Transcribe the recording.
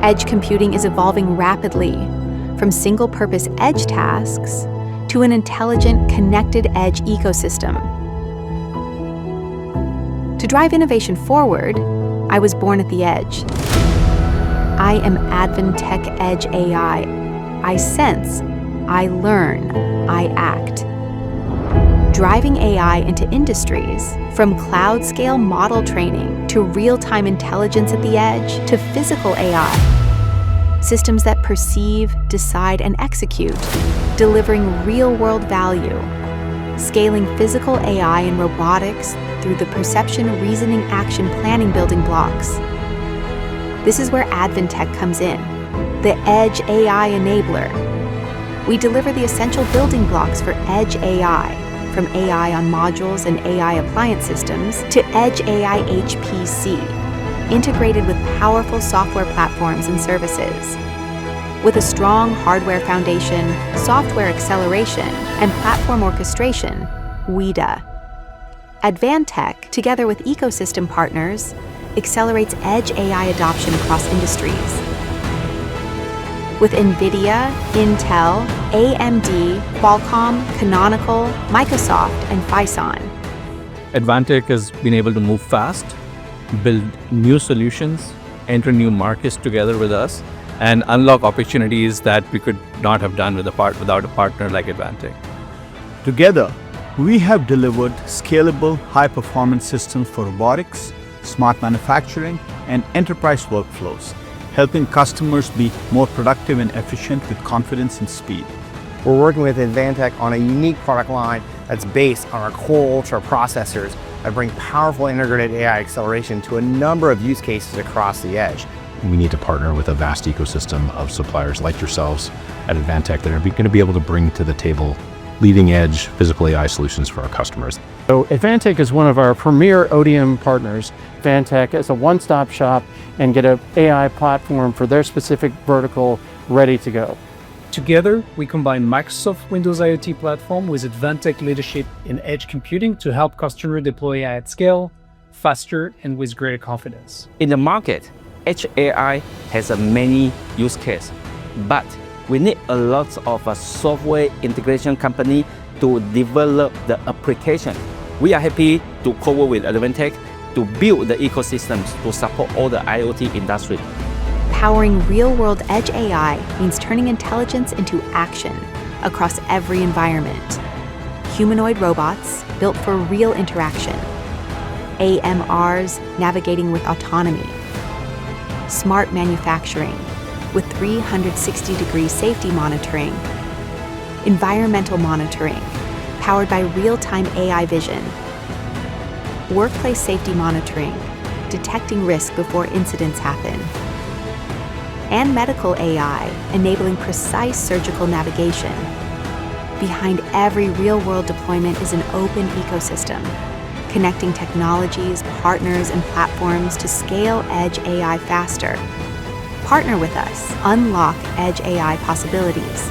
Edge computing is evolving rapidly, from single-purpose edge tasks to an intelligent, connected edge ecosystem. To drive innovation forward, I was born at the edge. I am Advantech Edge AI. I sense, I learn, I act. Driving AI into industries, from cloud-scale model training to real-time intelligence at the edge to physical AI. Systems that perceive, decide, and execute, delivering real-world value. Scaling physical AI and robotics through the perception, reasoning, action, planning building blocks. This is where Advantech comes in, the Edge AI enabler. We deliver the essential building blocks for Edge AI, from AI on modules and AI appliance systems to Edge AI HPC, integrated with powerful software platforms and services. With a strong hardware foundation, software acceleration, and platform orchestration, WIDA. Advantech, together with ecosystem partners, accelerates Edge AI adoption across industries. With NVIDIA, Intel, AMD, Qualcomm, Canonical, Microsoft, and Phison. Advantech has been able to move fast, build new solutions, enter new markets together with us, and unlock opportunities that we could not have done without a partner like Advantech. Together, we have delivered scalable, high-performance systems for robotics, smart manufacturing, and enterprise workflows, helping customers be more productive and efficient with confidence and speed. We're working with Advantech on a unique product line that's based on our Core Ultra processors that bring powerful integrated AI acceleration to a number of use cases across the edge. We need to partner with a vast ecosystem of suppliers like yourselves at Advantech that are going to be able to bring to the table leading-edge physical AI solutions for our customers. So Advantech is one of our premier ODM partners. Advantech is a one-stop shop and get an AI platform for their specific vertical ready to go. Together, we combine Microsoft Windows IoT platform with Advantech leadership in edge computing to help customers deploy AI at scale, faster, and with greater confidence. In the market, Edge AI has a many use cases, but we need a lot of a software integration company to develop the application. We are happy to co-work with Advantech to build the ecosystems to support all the IoT industry. Powering real-world Edge AI means turning intelligence into action across every environment. Humanoid robots built for real interaction. AMRs navigating with autonomy. Smart manufacturing with 360-degree safety monitoring. Environmental monitoring powered by real-time AI vision. Workplace safety monitoring, detecting risk before incidents happen. And medical AI, enabling precise surgical navigation. Behind every real-world deployment is an open ecosystem, connecting technologies, partners, and platforms to scale Edge AI faster. Partner with us, unlock Edge AI possibilities.